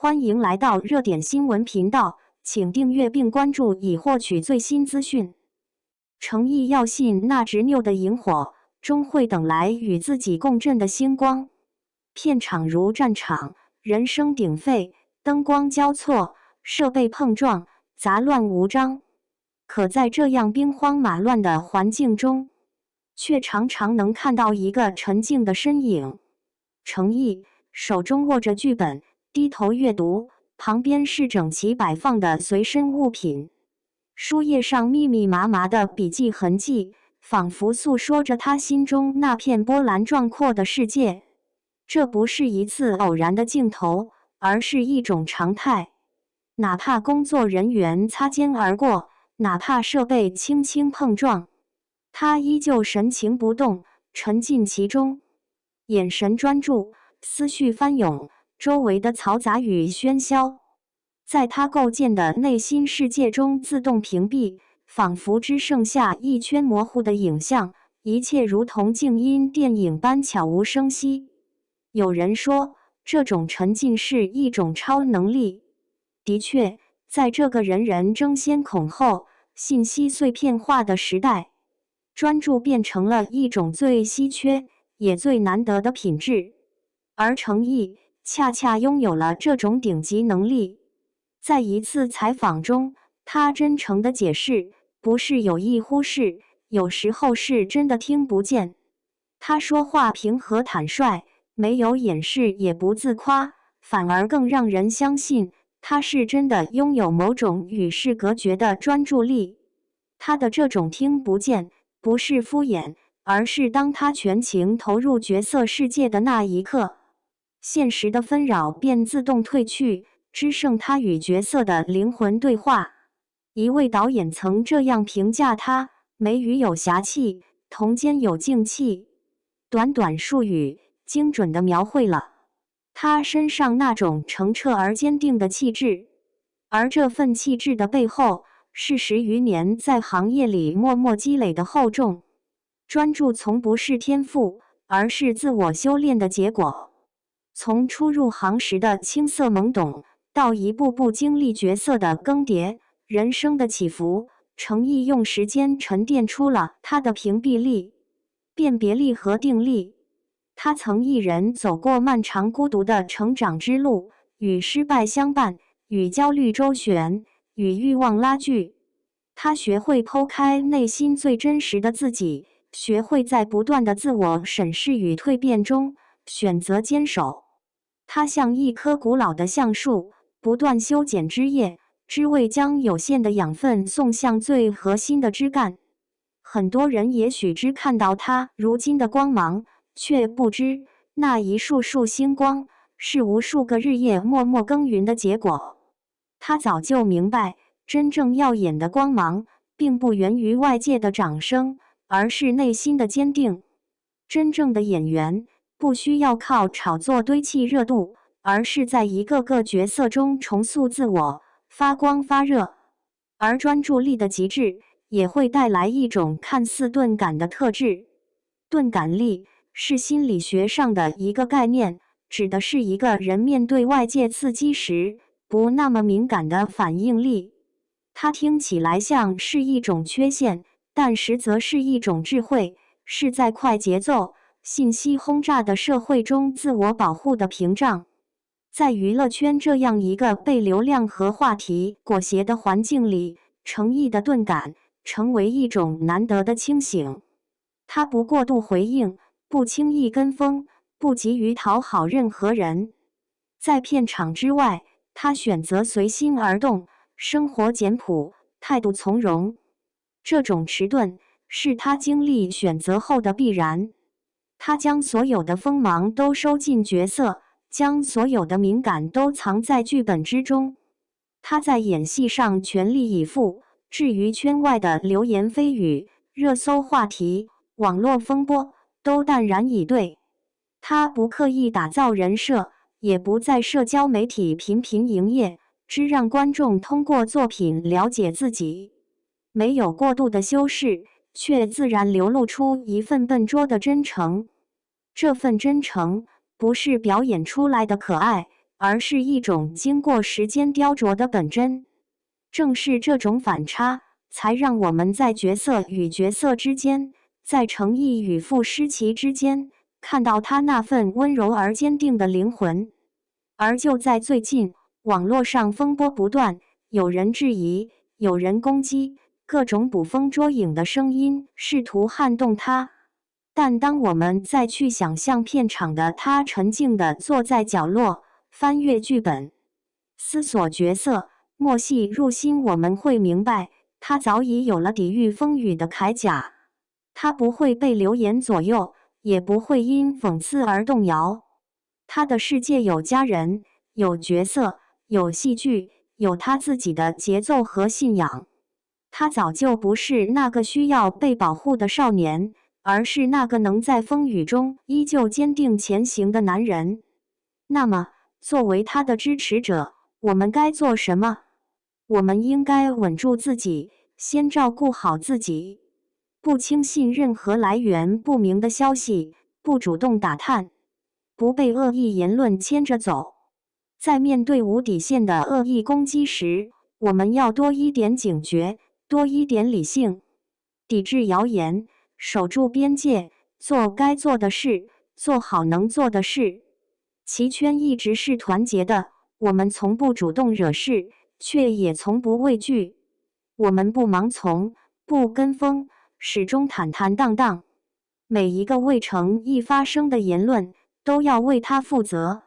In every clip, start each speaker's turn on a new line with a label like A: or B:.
A: 欢迎来到热点新闻频道，请订阅并关注以获取最新资讯。诚意要信那执拗的萤火，终会等来与自己共振的星光。片场如战场，人声鼎沸，灯光交错，设备碰撞，杂乱无章。可在这样兵荒马乱的环境中，却常常能看到一个沉静的身影。诚意手中握着剧本，低头阅读，旁边是整齐摆放的随身物品。书页上密密麻麻的笔记痕迹，仿佛诉说着他心中那片波澜壮阔的世界。这不是一次偶然的镜头，而是一种常态。哪怕工作人员擦肩而过，哪怕设备轻轻碰撞，他依旧神情不动，沉浸其中，眼神专注，思绪翻涌，周围的嘈杂与喧嚣在他构建的内心世界中自动屏蔽，仿佛只剩下一圈模糊的影像，一切如同静音电影般悄无声息。有人说，这种沉浸是一种超能力。的确，在这个人人争先恐后、信息碎片化的时代，专注变成了一种最稀缺也最难得的品质。而诚意恰恰拥有了这种顶级能力。在一次采访中，他真诚地解释，不是有意忽视，有时候是真的听不见。他说话平和坦率，没有掩饰也不自夸，反而更让人相信他是真的拥有某种与世隔绝的专注力。他的这种听不见，不是敷衍，而是当他全情投入角色世界的那一刻，现实的纷扰便自动褪去，只剩他与角色的灵魂对话。一位导演曾这样评价他：眉宇有侠气，瞳间有静气。短短数语，精准地描绘了他身上那种澄澈而坚定的气质。而这份气质的背后，是10余年在行业里默默积累的厚重。专注从不是天赋，而是自我修炼的结果。从初入行时的青涩懵懂，到一步步经历角色的更迭、人生的起伏，诚意用时间沉淀出了他的屏蔽力、辨别力和定力。他曾一人走过漫长孤独的成长之路，与失败相伴，与焦虑周旋，与欲望拉锯。他学会剖开内心最真实的自己，学会在不断的自我审视与蜕变中选择坚守。他像一棵古老的橡树，不断修剪枝叶，只为将有限的养分送向最核心的枝干。很多人也许只看到他如今的光芒，却不知那一束束星光是无数个日夜默默耕耘的结果。他早就明白，真正耀眼的光芒并不源于外界的掌声，而是内心的坚定。真正的演员不需要靠炒作堆砌热度，而是在一个个角色中重塑自我，发光发热。而专注力的极致也会带来一种看似钝感的特质。钝感力是心理学上的一个概念，指的是一个人面对外界刺激时不那么敏感的反应力。它听起来像是一种缺陷，但实则是一种智慧，是在快节奏、信息轰炸的社会中自我保护的屏障。在娱乐圈这样一个被流量和话题裹挟的环境里，诚意的钝感成为一种难得的清醒。他不过度回应，不轻易跟风，不急于讨好任何人。在片场之外，他选择随心而动，生活简朴，态度从容。这种迟钝是他经历选择后的必然。他将所有的锋芒都收进角色，将所有的敏感都藏在剧本之中。他在演戏上全力以赴，至于圈外的流言蜚语、热搜话题、网络风波，都淡然以对。他不刻意打造人设，也不在社交媒体频频营业，只让观众通过作品了解自己。没有过度的修饰，却自然流露出一份笨拙的真诚。这份真诚不是表演出来的可爱，而是一种经过时间雕琢的本真。正是这种反差，才让我们在角色与角色之间，在程毅与傅诗琪之间，看到他那份温柔而坚定的灵魂。而就在最近，网络上风波不断，有人质疑，有人攻击，各种捕风捉影的声音试图撼动他。但当我们再去想象片场的他沉静地坐在角落，翻阅剧本，思索角色，默细入心，我们会明白，他早已有了抵御风雨的铠甲。他不会被流言左右，也不会因讽刺而动摇。他的世界有家人，有角色，有戏剧，有他自己的节奏和信仰。他早就不是那个需要被保护的少年，而是那个能在风雨中依旧坚定前行的男人。那么，作为他的支持者，我们该做什么？我们应该稳住自己，先照顾好自己，不轻信任何来源不明的消息，不主动打探，不被恶意言论牵着走。在面对无底线的恶意攻击时，我们要多一点警觉，多一点理性，抵制谣言，守住边界，做该做的事，做好能做的事。棋圈一直是团结的，我们从不主动惹事，却也从不畏惧。我们不盲从，不跟风，始终坦坦荡荡。每一个未成一发生的言论，都要为它负责。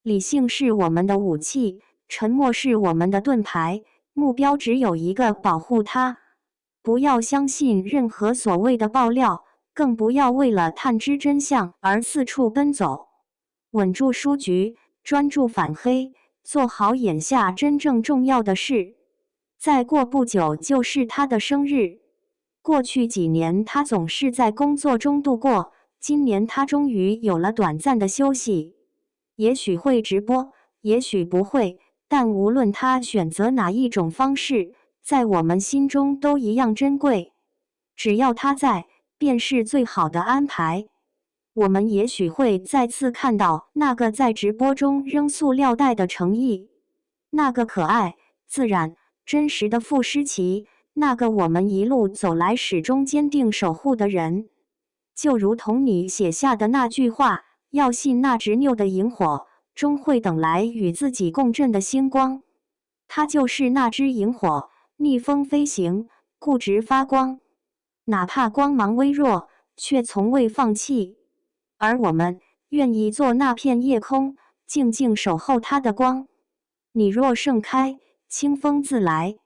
A: 理性是我们的武器，沉默是我们的盾牌，目标只有一个，保护它。不要相信任何所谓的爆料，更不要为了探知真相而四处奔走。稳住书局，专注反黑，做好眼下真正重要的事。再过不久就是他的生日。过去几年他总是在工作中度过，今年他终于有了短暂的休息。也许会直播，也许不会，但无论他选择哪一种方式，在我们心中都一样珍贵。只要他在，便是最好的安排。我们也许会再次看到那个在直播中扔塑料袋的程毅，那个可爱、自然、真实的傅诗琪，那个我们一路走来始终坚定守护的人。就如同你写下的那句话，要信那执拗的萤火，终会等来与自己共振的星光。它就是那只萤火，逆风飞行，固执发光，哪怕光芒微弱，却从未放弃。而我们愿意做那片夜空，静静守候它的光。你若盛开，清风自来。